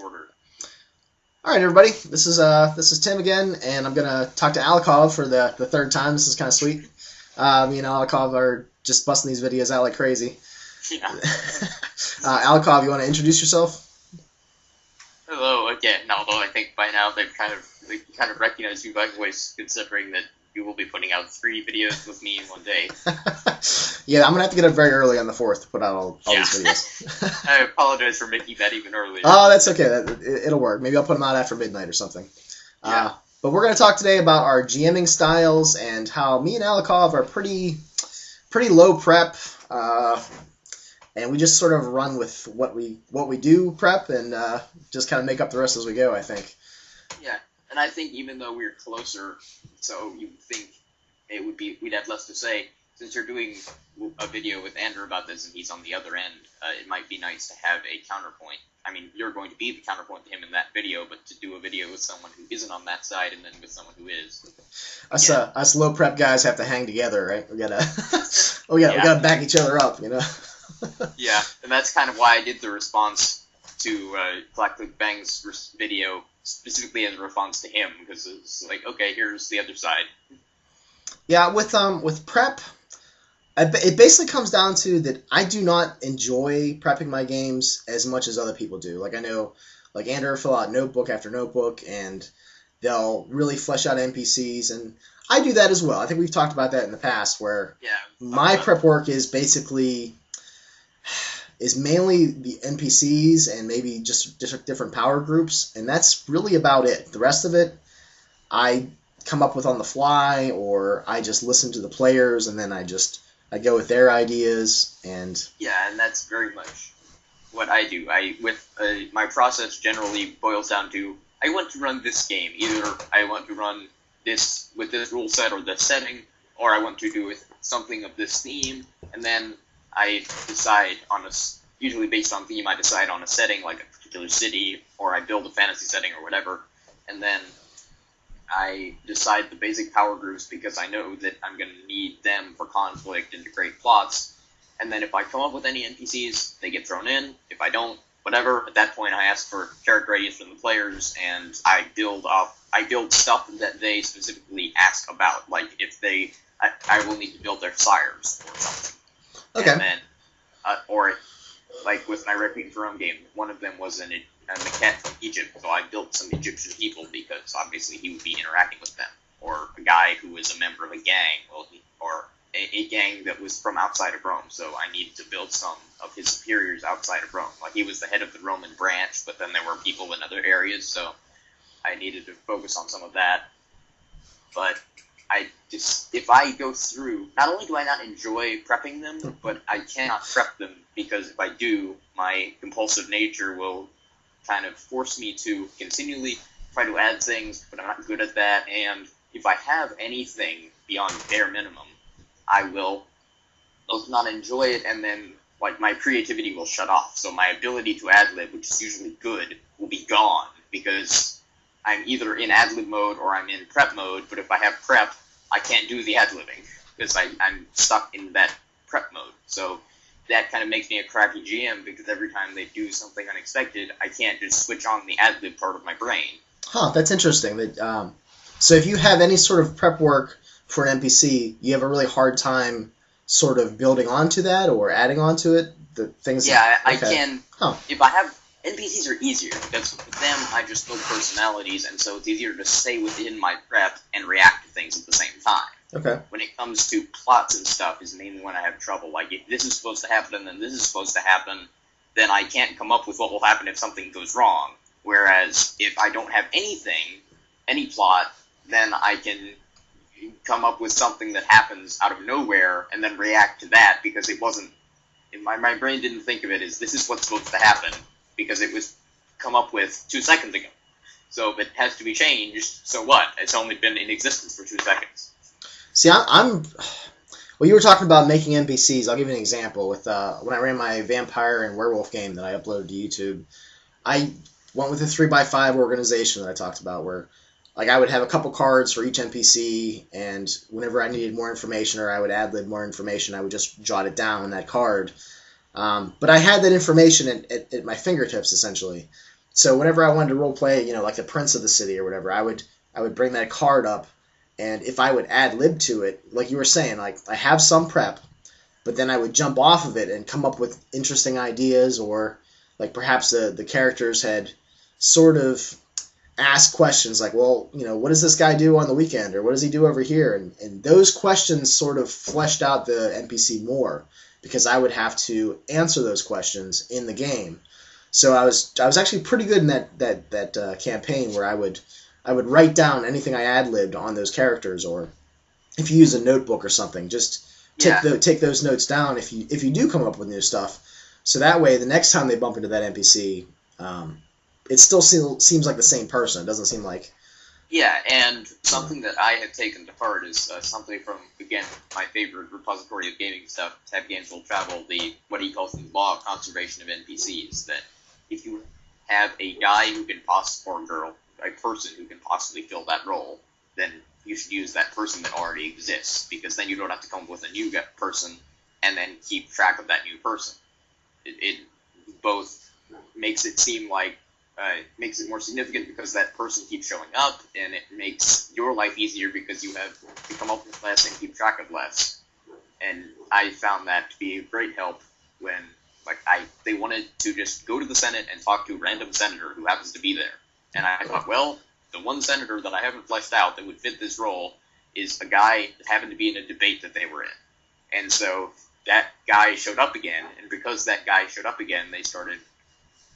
shorter. All right, everybody. This is Tim again, and I'm gonna talk to Alokov for the third time. This is kind of sweet. Me and Alokov are just busting these videos out like crazy. Yeah. Alokov, you want to introduce yourself? Hello again. Although I think by now they kind of recognize you by voice, considering that you will be putting out 3 videos with me in one day. Yeah, I'm gonna have to get up very early on the 4th to put out all these videos. I apologize for making that even earlier. Oh, that's okay. It'll work. Maybe I'll put them out after midnight or something. Yeah. But we're gonna talk today about our GMing styles and how me and Alokov are pretty low prep. And we just sort of run with what we do prep and just kind of make up the rest as we go, I think. Yeah, and I think even though we're closer, so you think we'd have less to say. Since you're doing a video with Andrew about this and he's on the other end, it might be nice to have a counterpoint. I mean, you're going to be the counterpoint to him in that video, but to do a video with someone who isn't on that side and then with someone who is. Us low prep guys have to hang together, right? We gotta back each other up, you know. Yeah, and that's kind of why I did the response to Clack Click Bang's video specifically as a response to him, because it's like, okay, here's the other side. Yeah, with prep, it basically comes down to that I do not enjoy prepping my games as much as other people do. Like I know, like Andrew will fill out notebook after notebook, and they'll really flesh out NPCs, and I do that as well. I think we've talked about that in the past, where my prep work is mainly the NPCs and maybe just different power groups, and that's really about it. The rest of it, I come up with on the fly, or I just listen to the players, and then I go with their ideas. And yeah, and that's very much what I do. My process generally boils down to, I want to run this game. Either I want to run this with this rule set or this setting, or I want to do with something of this theme, and then I decide usually based on theme, I decide on a setting, like a particular city, or I build a fantasy setting or whatever, and then I decide the basic power groups because I know that I'm going to need them for conflict and to create plots, and then if I come up with any NPCs, they get thrown in. If I don't, whatever, at that point I ask for character ideas from the players, and I build stuff that they specifically ask about, like if I will need to build their sires or something. Okay. And then, or like with my Requiem for Rome game, one of them was a cat from Egypt, so I built some Egyptian people because obviously he would be interacting with them. Or a guy who was a member of a gang, or a gang that was from outside of Rome, so I needed to build some of his superiors outside of Rome. Like he was the head of the Roman branch, but then there were people in other areas, so I needed to focus on some of that. But if I go through, not only do I not enjoy prepping them, but I cannot prep them because if I do, my compulsive nature will kind of force me to continually try to add things, but I'm not good at that, and if I have anything beyond bare minimum, I will not enjoy it, and then like my creativity will shut off, so my ability to ad-lib, which is usually good, will be gone, because I'm either in ad-lib mode or I'm in prep mode, but if I have prep, I can't do the ad-libbing, because I'm stuck in that prep mode. So that kind of makes me a crappy GM, because every time they do something unexpected, I can't just switch on the ad-lib part of my brain. Huh, that's interesting. So if you have any sort of prep work for an NPC, you have a really hard time sort of building onto that or adding onto it? I can. Huh. If I have... NPCs are easier, because with them, I just build personalities, and so it's easier to stay within my prep and react to things at the same time. Okay. When it comes to plots and stuff is mainly when I have trouble. Like, if this is supposed to happen and then this is supposed to happen, then I can't come up with what will happen if something goes wrong. Whereas, if I don't have any plot, then I can come up with something that happens out of nowhere and then react to that, because it wasn't... My brain didn't think of it as, this is what's supposed to happen, because it was come up with 2 seconds ago. So if it has to be changed, so what? It's only been in existence for 2 seconds. See, well, you were talking about making NPCs. I'll give you an example. With when I ran my vampire and werewolf game that I uploaded to YouTube, I went with a 3x5 organization that I talked about, where like I would have a couple cards for each NPC, and whenever I needed more information or I would ad-lib more information, I would just jot it down on that card. But I had that information at my fingertips, essentially. so whenever I wanted to role play, like the prince of the city or whatever, I would bring that card up, and if I would ad lib to it, like you were saying, like I have some prep, but then I would jump off of it and come up with interesting ideas, or like perhaps the characters had sort of asked questions like, well, what does this guy do on the weekend, or what does he do over here, and those questions sort of fleshed out the NPC more, because I would have to answer those questions in the game. So I was actually pretty good in that campaign, where I would write down anything I ad-libbed on those characters, or if you use a notebook or something, just take those notes down if you do come up with new stuff. So that way, the next time they bump into that NPC, it still seems like the same person. It doesn't seem like... Yeah, and something that I have taken to heart is something from, again, my favorite repository of gaming stuff, Tab Games Will Travel, what he calls the law of conservation of NPCs, that if you have a guy who can or girl, a person who can possibly fill that role, then you should use that person that already exists, because then you don't have to come up with a new person and then keep track of that new person. It both makes it seem like makes it more significant because that person keeps showing up, and it makes your life easier because you have to come up with less and keep track of less. And I found that to be a great help when they wanted to just go to the Senate and talk to a random senator who happens to be there. And I thought, well, the one senator that I haven't fleshed out that would fit this role is a guy that happened to be in a debate that they were in. And so that guy showed up again, and because that guy showed up again, they started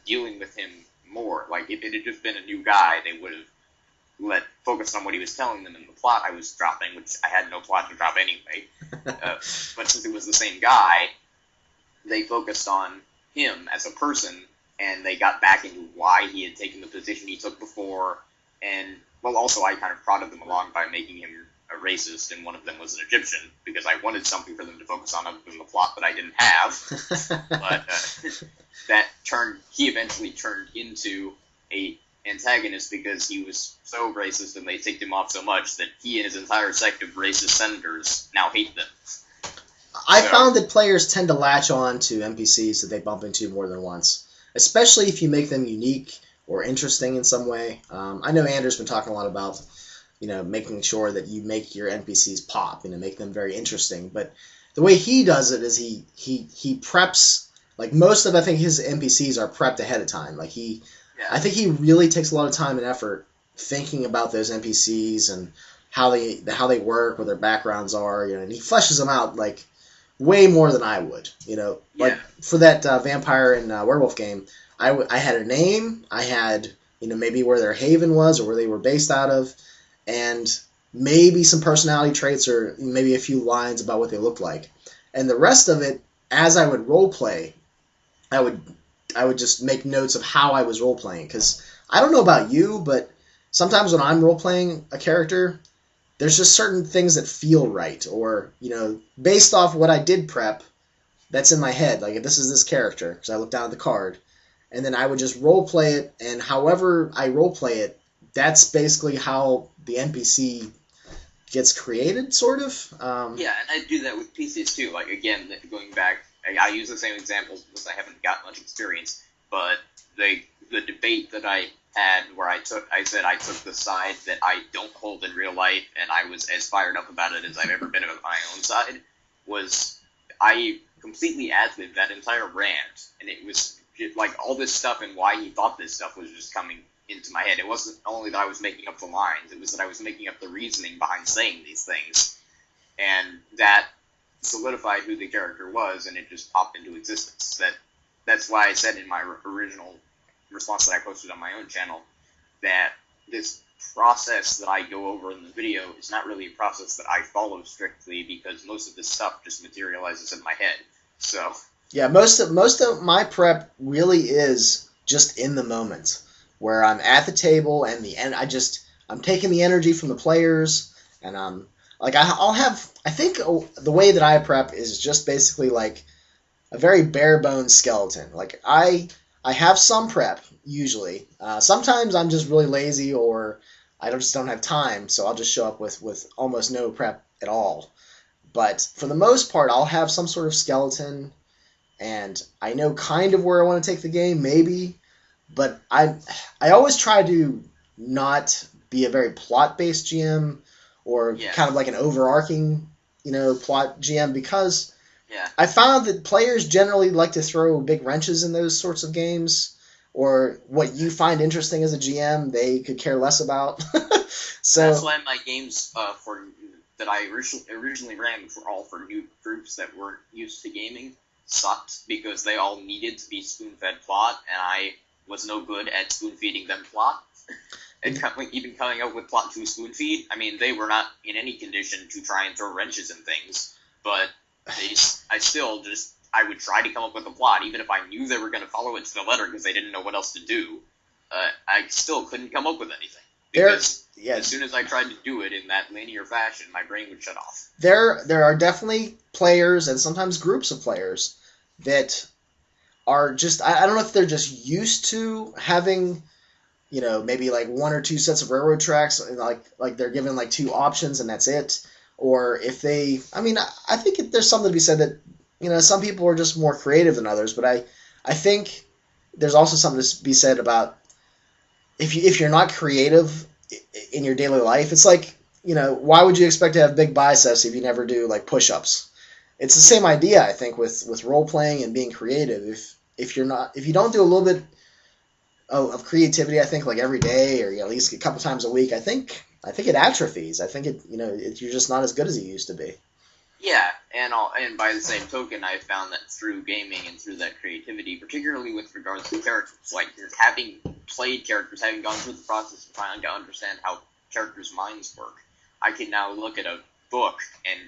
dealing with him more. Like, if it had just been a new guy, they would have focused on what he was telling them in the plot I was dropping, which I had no plot to drop anyway. But since it was the same guy, they focused on him as a person, and they got back into why he had taken the position he took before. And, well, also I kind of prodded them along by making him a racist, and one of them was an Egyptian, because I wanted something for them to focus on other than the plot that I didn't have. But he eventually turned into a antagonist because he was so racist, and they ticked him off so much that he and his entire sect of racist senators now hate them. I found that players tend to latch on to NPCs that they bump into more than once, especially if you make them unique or interesting in some way. I know Andrew's been talking a lot about, making sure that you make your NPCs pop, make them very interesting. But the way he does it is he preps, like most of, I think his NPCs are prepped ahead of time. I think he really takes a lot of time and effort thinking about those NPCs and how they work, what their backgrounds are, and he fleshes them out like way more than I would. Like for that vampire and werewolf game, I had a name, I had maybe where their haven was or where they were based out of, and maybe some personality traits or maybe a few lines about what they looked like. And the rest of it, as I would role play, I would just make notes of how I was role playing, because I don't know about you, but sometimes when I'm role playing a character, there's just certain things that feel right, or based off what I did prep, that's in my head. Like, this is this character, because I look down at the card, and then I would just role play it, and however I role play it, that's basically how the NPC gets created, sort of. Yeah, and I do that with PCs too. Like, again, going back, I use the same examples because I haven't got much experience, but the debate that I had where I said I took the side that I don't hold in real life, and I was as fired up about it as I've ever been on my own side, was I completely ad-libbed that entire rant, and it was like all this stuff and why he thought this stuff was just coming into my head. It wasn't only that I was making up the lines, it was that I was making up the reasoning behind saying these things, and that solidified who the character was, and it just popped into existence. That's why I said in my original response that I posted on my own channel that this process that I go over in the video is not really a process that I follow strictly, because most of this stuff just materializes in my head. So yeah, most of my prep really is just in the moment, where I'm at the table and I'm taking the energy from the players, and I think the way that I prep is just basically like a very bare bones skeleton. Like I have some prep usually. Sometimes I'm just really lazy, or I just don't have time, so I'll just show up with almost no prep at all. But for the most part, I'll have some sort of skeleton, and I know kind of where I want to take the game, maybe, but I always try to not be a very plot-based GM or kind of like an overarching, plot GM, because I found that players generally like to throw big wrenches in those sorts of games, or what you find interesting as a GM, they could care less about. So that's why my games that I originally ran were all for new groups that weren't used to gaming sucked, because they all needed to be spoon-fed plot, and I was no good at spoon-feeding them plot. And even coming up with plot to spoon-feed, I mean, they were not in any condition to try and throw wrenches in things, but I would try to come up with a plot, even if I knew they were going to follow it to the letter because they didn't know what else to do. I still couldn't come up with anything. Because as soon as I tried to do it in that linear fashion, my brain would shut off. There are definitely players, and sometimes groups of players, that are just, I don't know if they're just used to having, maybe like one or two sets of railroad tracks, and like they're given like two options and that's it. Or if they, I think there's something to be said that, some people are just more creative than others, but I think there's also something to be said about if you're not creative in your daily life, it's like, why would you expect to have big biceps if you never do like push-ups? It's the same idea, I think, with role-playing and being creative. If you don't do a little bit of creativity, I think, like every day or at least a couple times a week, I think it atrophies. I think you're just not as good as you used to be. Yeah, and by the same token, I found that through gaming and through that creativity, particularly with regards to characters, like having played characters, having gone through the process of trying to understand how characters' minds work, I can now look at a book and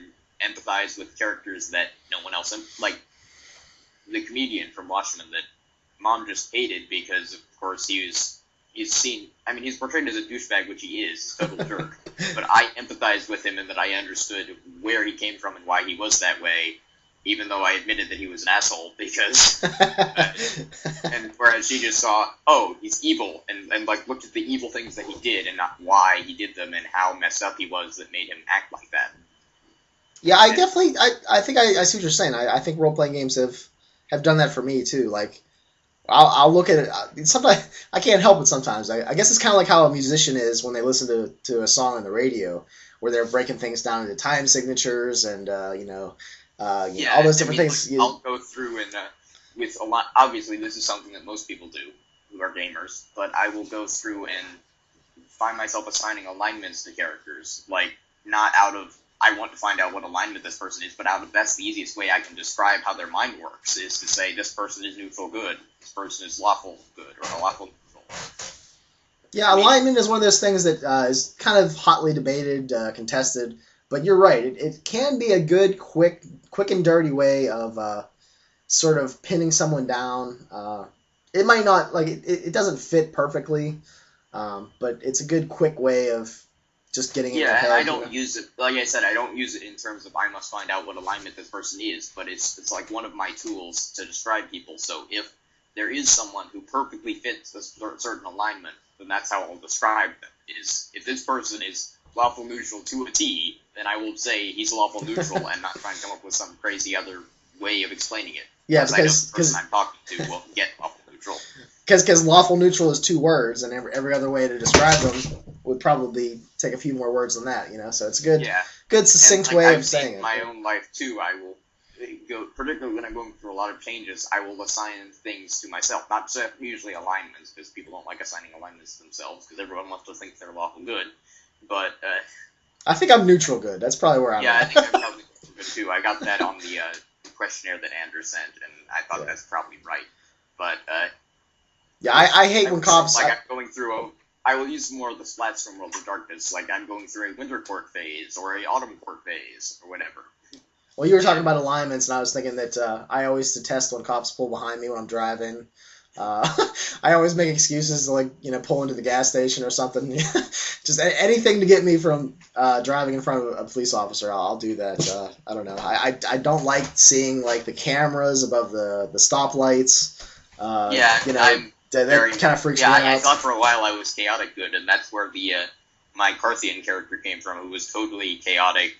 empathize with characters that no one else, like the comedian from Watchmen that Mom just hated because, of course, he's portrayed as a douchebag, which he is, a total jerk. But I empathized with him in that I understood where he came from and why he was that way, even though I admitted that he was an asshole, because... and whereas she just saw, oh, he's evil, and looked at the evil things that he did and not why he did them and how messed up he was that made him act like that. Yeah, I think I see what you're saying. I think role-playing games have done that for me, too. Like, I'll look at it. Sometimes I can't help it. Sometimes I guess it's kind of like how a musician is when they listen to a song on the radio, where they're breaking things down into time signatures and all those different things. I'll go through and with a lot. Obviously, this is something that most people do who are gamers, but I will go through and find myself assigning alignments to characters, like not out of I want to find out what alignment this person is, but that's the easiest way I can describe how their mind works, is to say this person is neutral good, this person is lawful good, or lawful neutral. Yeah, alignment is one of those things that is kind of hotly debated, contested, but you're right. It can be a good, quick and dirty way of sort of pinning someone down. It might not, it doesn't fit perfectly, but it's a good, quick way of just getting in your head. Yeah, I don't use it, like I said, I don't use it in terms of I must find out what alignment this person is, but it's like one of my tools to describe people. So if there is someone who perfectly fits a certain alignment, then that's how I'll describe them. Is if this person is lawful neutral to a T, then I will say he's lawful neutral and not try and come up with some crazy other way of explaining it. Yeah, because the person I'm talking to will get lawful neutral. Because lawful neutral is two words, and every other way to describe them would probably take a few more words than that, So it's a good succinct way of saying it. In my own life too, I will go, particularly when I'm going through a lot of changes, I will assign things to myself, not usually alignments, because people don't like assigning alignments to themselves, because everyone wants to think they're lawful good. But I think I'm neutral good. That's probably where I'm at. Yeah, I think I'm probably neutral good too. I got that on the questionnaire that Andrew sent, and I thought that's probably right. But yeah, I hate when cops. I'm going through I will use more of the splats from World of Darkness, like I'm going through a winter court phase or a autumn court phase or whatever. Well, you were talking about alignments, and I was thinking that I always detest when cops pull behind me when I'm driving. I always make excuses to pull into the gas station or something. Just anything to get me from driving in front of a police officer. I'll do that. I don't know. I don't like seeing the cameras above the stoplights. That kind of freaks me out. I thought for a while I was chaotic good, and that's where my Carthian character came from, who was totally chaotic,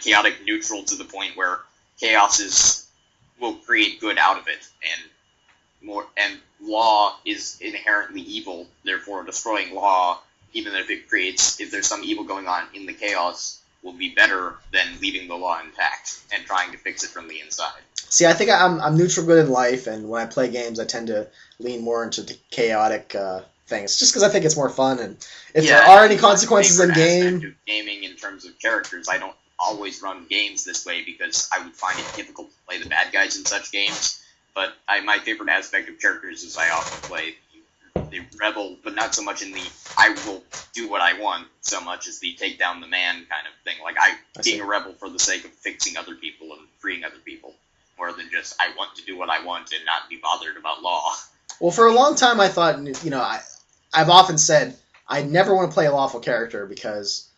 chaotic neutral to the point where chaos will create good out of it, and law is inherently evil. Therefore, destroying law, even if there's some evil going on in the chaos, will be better than leaving the law intact and trying to fix it from the inside. See, I think I'm neutral good in life, and when I play games, I tend to lean more into the chaotic things, just because I think it's more fun. And if there are any consequences in gaming in terms of characters, I don't always run games this way because I would find it difficult to play the bad guys in such games. But my favorite aspect of characters is I often play the rebel, but not so much in the I will do what I want so much as the take down the man kind of thing. Like being a rebel for the sake of fixing other people and freeing other people, more than just I want to do what I want and not be bothered about law. Well, for a long time I thought, I've often said I never want to play a lawful character because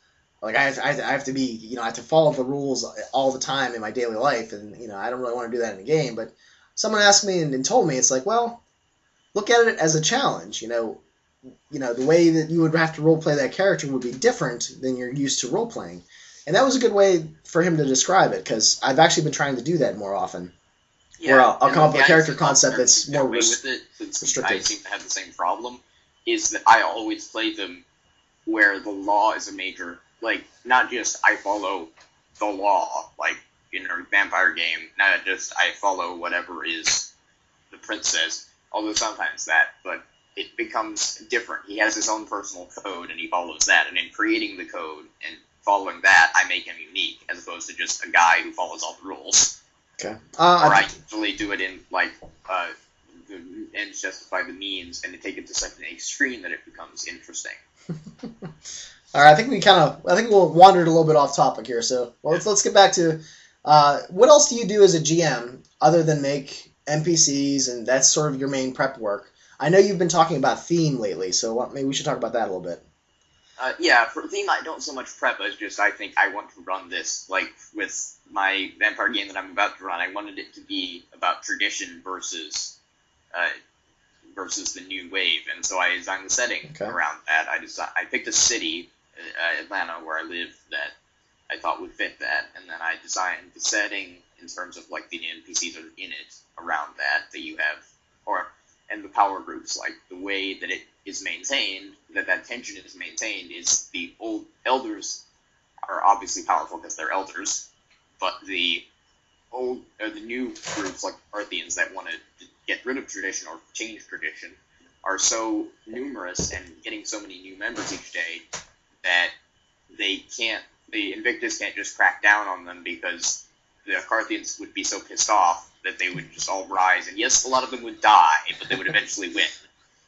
like I have to be, I have to follow the rules all the time in my daily life, and I don't really want to do that in a game. But someone asked me and told me, it's like, well, look at it as a challenge. The way that you would have to role play that character would be different than you're used to role playing, and that was a good way for him to describe it, because I've actually been trying to do that more often. Yeah, where I'll come up with a character concept that's more restricted. I seem to have the same problem. Is that I always play them where the law is a major, like, not just I follow the law, like in a vampire game, not just I follow whatever is the prince says, although sometimes that, but it becomes different. He has his own personal code, and he follows that, and in creating the code and following that, I make him unique, as opposed to just a guy who follows all the rules. Okay. Or I usually do it in, like, the ends justify the means, and to take it to such an extreme that it becomes interesting. All right, I think we'll wandered a little bit off topic here. So, let's get back to what else do you do as a GM other than make NPCs, and that's sort of your main prep work. I know you've been talking about theme lately, so maybe we should talk about that a little bit. Yeah, for theme, I don't so much prep as just I think I want to run this, like with my vampire game that I'm about to run. I wanted it to be about tradition versus the new wave, and so I designed the setting around that. I picked a city, Atlanta, where I live, that I thought would fit that, and then I designed the setting in terms of like the NPCs are in it around that you have, and the power groups, like the way that it is maintained, that tension is maintained, is the old elders are obviously powerful because they're elders, but the new groups like Parthians that want to get rid of tradition or change tradition are so numerous and getting so many new members each day that the Invictus can't just crack down on them, because the Carthians would be so pissed off that they would just all rise, and yes, a lot of them would die, but they would eventually win.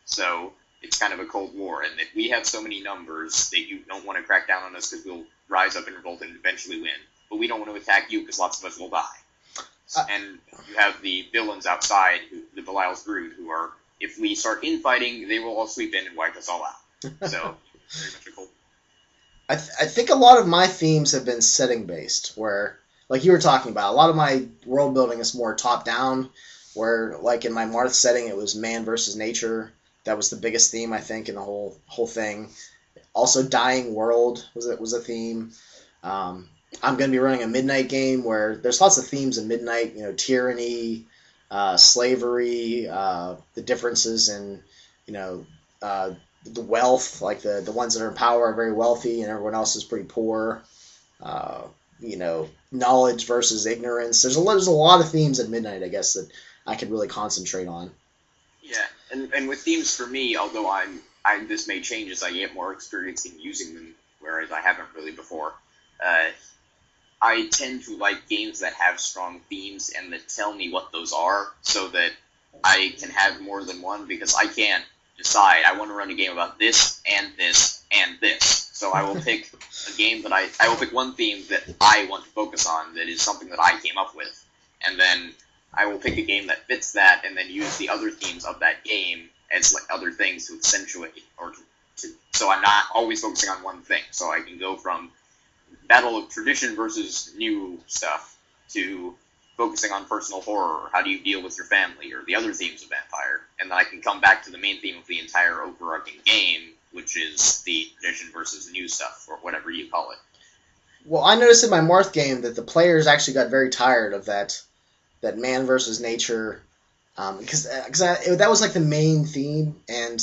So it's kind of a Cold War, and that we have so many numbers that you don't want to crack down on us because we'll rise up in revolt and eventually win, but we don't want to attack you because lots of us will die. And you have the villains outside, the Belial's Brood, who are, if we start infighting, they will all sweep in and wipe us all out. So, very much a Cold War. I think a lot of my themes have been setting-based, where, like you were talking about, a lot of my world building is more top-down, where, like in my Marth setting, it was man versus nature. That was the biggest theme, I think, in the whole thing. Also, dying world was a theme. I'm going to be running a midnight game where there's lots of themes in midnight, tyranny, slavery, the differences in, the wealth, like the ones that are in power are very wealthy and everyone else is pretty poor. Knowledge versus ignorance. There's a lot of themes at midnight, I guess, that I could really concentrate on. Yeah, and with themes for me, although this may change as I get more experience in using them, whereas I haven't really before, I tend to like games that have strong themes and that tell me what those are, so that I can have more than one, because I can't decide I want to run a game about this and this and this. So I will pick a game that I will pick one theme that I want to focus on, that is something that I came up with, and then I will pick a game that fits that, and then use the other themes of that game as like other things to accentuate, or so I'm not always focusing on one thing. So I can go from battle of tradition versus new stuff to focusing on personal horror, or how do you deal with your family, or the other themes of Vampire, and then I can come back to the main theme of the entire overarching game, which is the tradition versus new stuff, or whatever you call it. Well, I noticed in my Marth game that the players actually got very tired of that man versus nature because that was like the main theme, and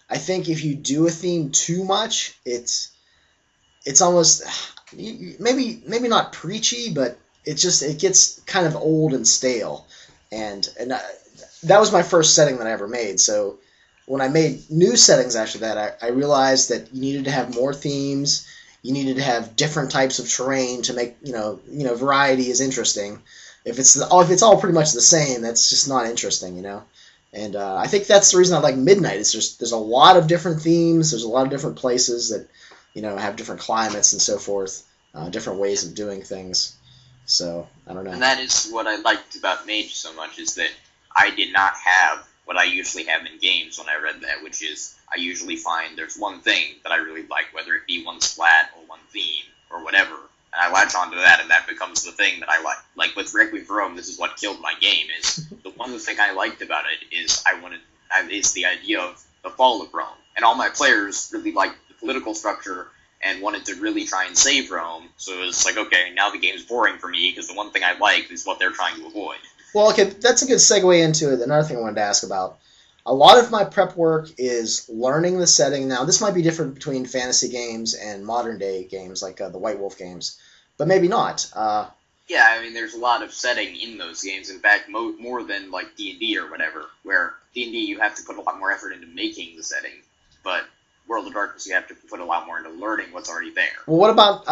I think if you do a theme too much, it's almost maybe not preachy, but it gets kind of old and stale, and that was my first setting that I ever made. So when I made new settings after that, I realized that you needed to have more themes. You needed to have different types of terrain to make variety is interesting. If it's all pretty much the same, that's just not interesting, And I think that's the reason I like Midnight. It's just there's a lot of different themes. There's a lot of different places that have different climates and so forth, different ways of doing things. So I don't know. And that is what I liked about Mage so much, is that I did not have what I usually have in games when I read that, which is I usually find there's one thing that I really like, whether it be one splat or one theme or whatever, and I latch onto that, and that becomes the thing that I like. Like with Requiem for Rome, this is what killed my game. Is the one thing I liked about it is is the idea of the fall of Rome, and all my players really liked the political structure and wanted to really try and save Rome. So it was like, okay, now the game's boring for me because the one thing I like is what they're trying to avoid. Well, okay, that's a good segue into it. Another thing I wanted to ask about. A lot of my prep work is learning the setting. Now, this might be different between fantasy games and modern-day games, like the White Wolf games, but maybe not. Yeah, I mean, there's a lot of setting in those games. In fact, more than, like, D&D or whatever, where D&D you have to put a lot more effort into making the setting, but World of Darkness you have to put a lot more into learning what's already there. Well, what about,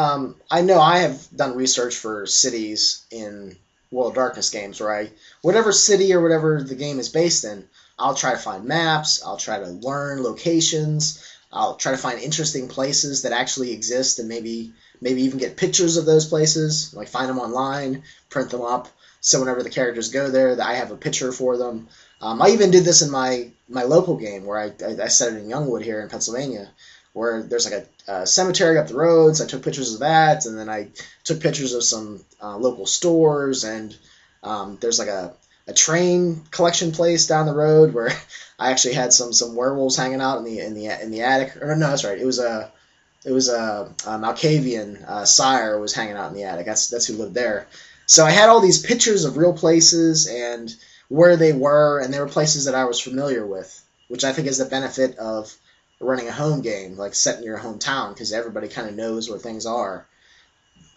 I know I have done research for cities in World of Darkness games, where whatever city or whatever the game is based in, I'll try to find maps, I'll try to learn locations, I'll try to find interesting places that actually exist, and maybe even get pictures of those places, like find them online, print them up, so whenever the characters go there, that I have a picture for them. I even did this in my local game, where I set it in Youngwood here in Pennsylvania, where there's like a cemetery up the road, so I took pictures of that, and then I took pictures of some local stores, and there's like a train collection place down the road where I actually had some werewolves hanging out in the attic. Or no, that's right. It was a Malkavian sire was hanging out in the attic. That's who lived there. So I had all these pictures of real places and where they were, and they were places that I was familiar with, which I think is the benefit of running a home game, like set in your hometown, because everybody kind of knows where things are.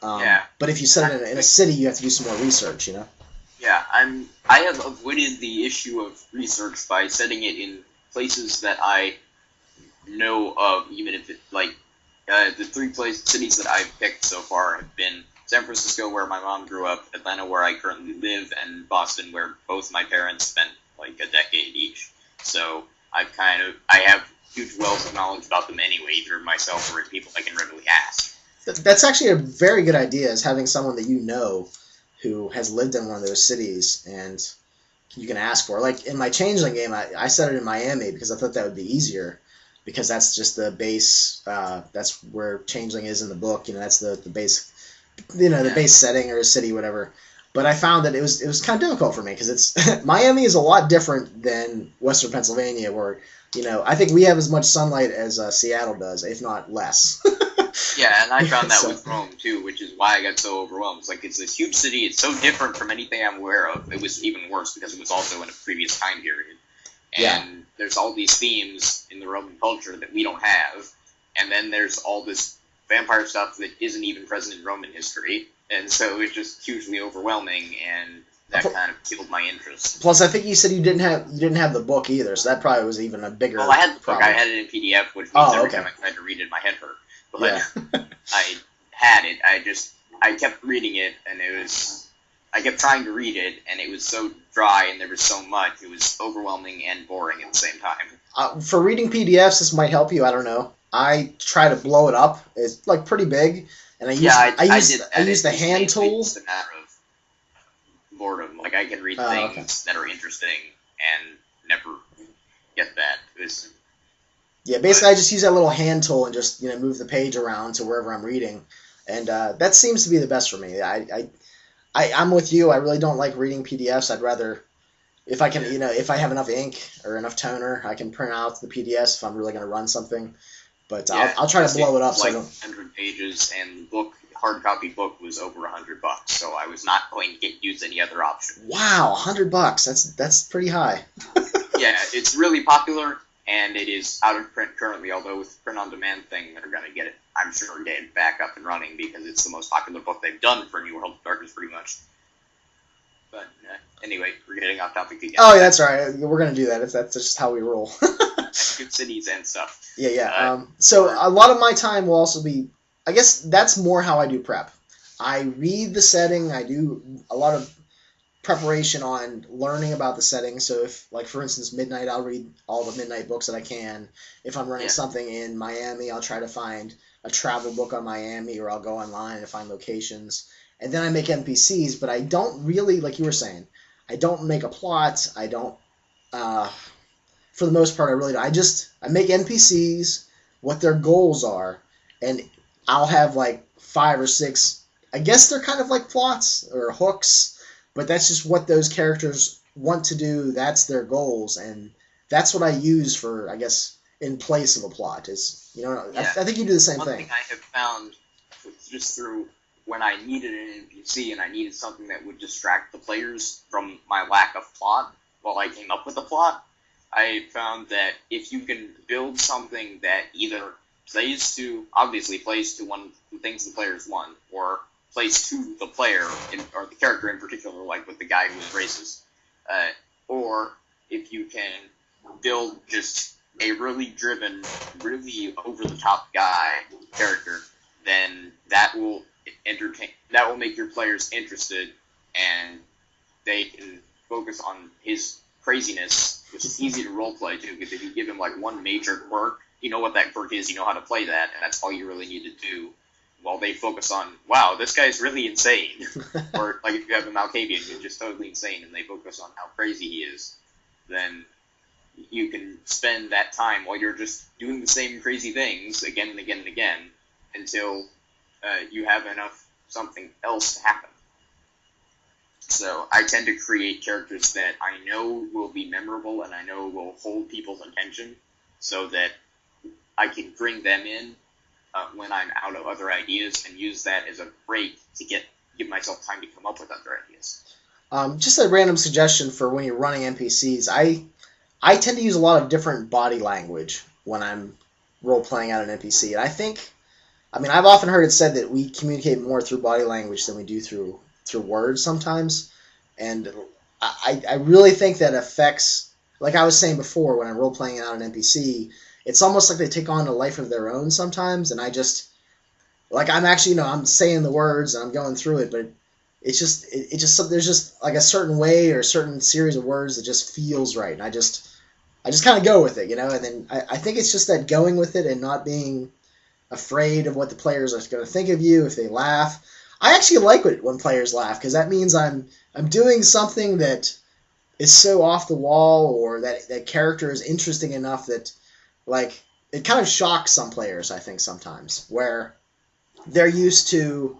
But if you set it in a city, you have to do some more research, Yeah, I have avoided the issue of research by setting it in places that I know of, even if it, like, the three cities that I've picked so far have been San Francisco, where my mom grew up, Atlanta, where I currently live, and Boston, where both my parents spent, like, a decade each. So I have huge wells of knowledge about them anyway, either myself or people I can readily ask. That's actually a very good idea, is having someone that you know who has lived in one of those cities, and you can ask for. Like, in my Changeling game, I set it in Miami because I thought that would be easier, because that's just the base, that's where Changeling is in the book, that's the base, the base setting or city, whatever. But I found that it was kind of difficult for me, because it's Miami is a lot different than Western Pennsylvania, where, I think we have as much sunlight as Seattle does, if not less. Yeah, and I found that with Rome, too, which is why I got so overwhelmed. It's like, it's this huge city, it's so different from anything I'm aware of. It was even worse because it was also in a previous time period. And there's all these themes in the Roman culture that we don't have, and then there's all this vampire stuff that isn't even present in Roman history, and so it's just hugely overwhelming, and that kind of killed my interest. Plus, I think you said you didn't have the book either, so that probably was even a bigger Well, I had the book. problem. I had it in PDF, which means every time I tried to read it, my head hurt. But I had it. I kept reading it, and I kept trying to read it, and it was so dry, and there was so much. It was overwhelming and boring at the same time. For reading PDFs, this might help you. I don't know. I try to blow it up. It's like pretty big, and I use the hand tool. It's a matter of boredom. Like, I can read things that are interesting and never get that. Yeah, basically, I just use that little hand tool and just move the page around to wherever I'm reading, and that seems to be the best for me. I'm with you. I really don't like reading PDFs. I'd rather, if I can, if I have enough ink or enough toner, I can print out the PDFs if I'm really going to run something. But I'll try to blow it up. Like 100 pages, and the book hard copy book was over $100, so I was not going to use any other option. Wow, $100. That's pretty high. Yeah, it's really popular, and it is out of print currently, although with the print-on-demand thing, they're going to get it, I'm sure, get it back up and running, because it's the most popular book they've done for New World of Darkness, pretty much. But anyway, we're getting off topic again. Oh, yeah, that's all right. We're going to do that. That's just how we roll. Good cities and stuff. Yeah. So a lot of my time will also be, I guess that's more how I do prep. I read the setting. I do a lot of preparation on learning about the setting. So if, like, for instance, Midnight, I'll read all the Midnight books that I can. If I'm running something in Miami, I'll try to find a travel book on Miami, or I'll go online and find locations. And then I make NPCs, but I don't really, like you were saying, I don't make a plot. I don't, for the most part, I really don't. I make NPCs, what their goals are, and I'll have like 5 or 6, I guess they're kind of like plots or hooks, but that's just what those characters want to do. That's their goals, and that's what I use for, I guess, in place of a plot. Is, you know, I think you do the same thing. One thing I have found, just through when I needed an NPC and I needed something that would distract the players from my lack of plot while I came up with a plot, I found that if you can build something that either plays to one of the things the players want, or plays to the player, or the character in particular, like with the guy who is racist, or if you can build just a really driven, really over-the-top guy character, then that will make your players interested, and they can focus on his craziness, which is easy to roleplay too, because if you give him like one major quirk, you know what that quirk is, you know how to play that, and that's all you really need to do, while they focus on, wow, this guy's really insane. Or like if you have a Malkavian who's just totally insane, and they focus on how crazy he is, then you can spend that time while you're just doing the same crazy things again and again and again until you have enough something else to happen. So I tend to create characters that I know will be memorable and I know will hold people's attention, so that I can bring them in when I'm out of other ideas, and use that as a break to give myself time to come up with other ideas. Just a random suggestion for when you're running NPCs. I tend to use a lot of different body language when I'm role-playing out an NPC. And I've often heard it said that we communicate more through body language than we do through words sometimes. And I really think that affects, like I was saying before, when I'm role-playing out an NPC, it's almost like they take on a life of their own sometimes. And I just, like, I'm actually, I'm saying the words and I'm going through it, but it's just, there's just like a certain way or a certain series of words that just feels right. And I just kind of go with it, and then I think it's just that going with it and not being afraid of what the players are going to think of you if they laugh. I actually like it when players laugh, because that means I'm doing something that is so off the wall, or that character is interesting enough that, like, it kind of shocks some players, I think, sometimes, where they're used to,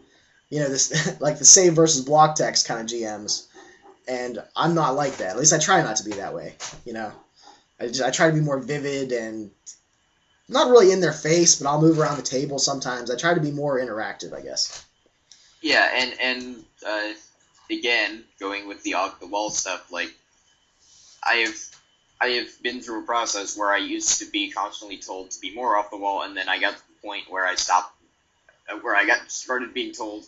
this like the save versus block text kind of GMs, and I'm not like that. At least I try not to be that way, I try to be more vivid and not really in their face, but I'll move around the table sometimes. I try to be more interactive, I guess. Yeah, and again, going with the off-the-wall stuff, like, I have been through a process where I used to be constantly told to be more off the wall, and then I got to the point where I started being told,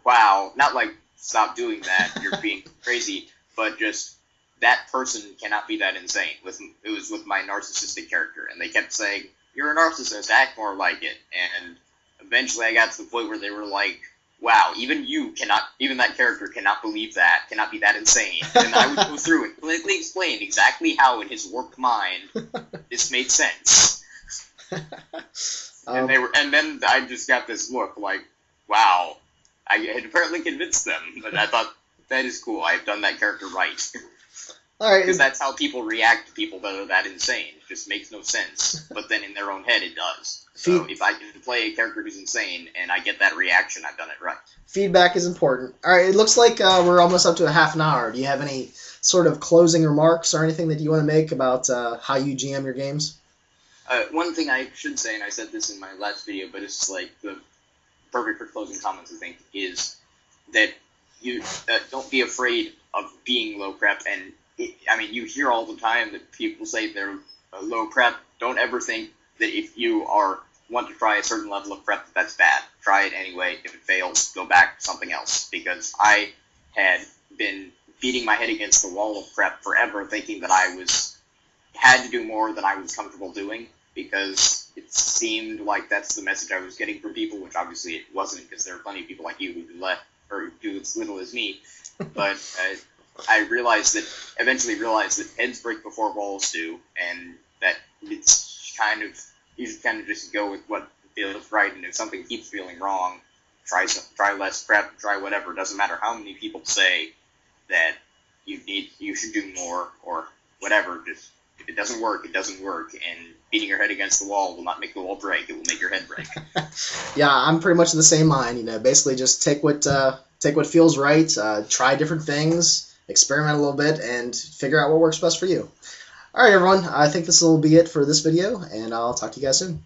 wow, not like, stop doing that, you're being crazy, but just, that person cannot be that insane. It was with my narcissistic character, and they kept saying, you're a narcissist, act more like it. And eventually I got to the point where they were like, wow, even that character cannot believe that, cannot be that insane. And I would go through and clinically explain exactly how in his warped mind this made sense. And then I just got this look like, wow, I had apparently convinced them, but I thought, that is cool, I've done that character right. All right. Because that's how people react to people that are that insane. It just makes no sense. But then in their own head, it does. So if I can play a character who's insane and I get that reaction, I've done it right. Feedback is important. All right, it looks like we're almost up to a half an hour. Do you have any sort of closing remarks or anything that you want to make about how you GM your games? One thing I should say, and I said this in my last video, but it's like the perfect for closing comments, I think, is that you don't be afraid of being low prep. And you hear all the time that people say they're low prep. Don't ever think that if you want to try a certain level of prep, that's bad. Try it anyway. If it fails, go back to something else. Because I had been beating my head against the wall of prep forever, thinking that I had to do more than I was comfortable doing, because it seemed like that's the message I was getting from people, which obviously it wasn't, because there are plenty of people like you who do as little as me. But I eventually realized that heads break before walls do, and that it's you should kind of just go with what feels right, and if something keeps feeling wrong, try less prep, try whatever. It doesn't matter how many people say that you should do more or whatever. Just if it doesn't work, it doesn't work, and beating your head against the wall will not make the wall break. It will make your head break. Yeah, I'm pretty much in the same mind. Basically just take what feels right, try different things, experiment a little bit, and figure out what works best for you. All right, everyone. I think this will be it for this video, and I'll talk to you guys soon.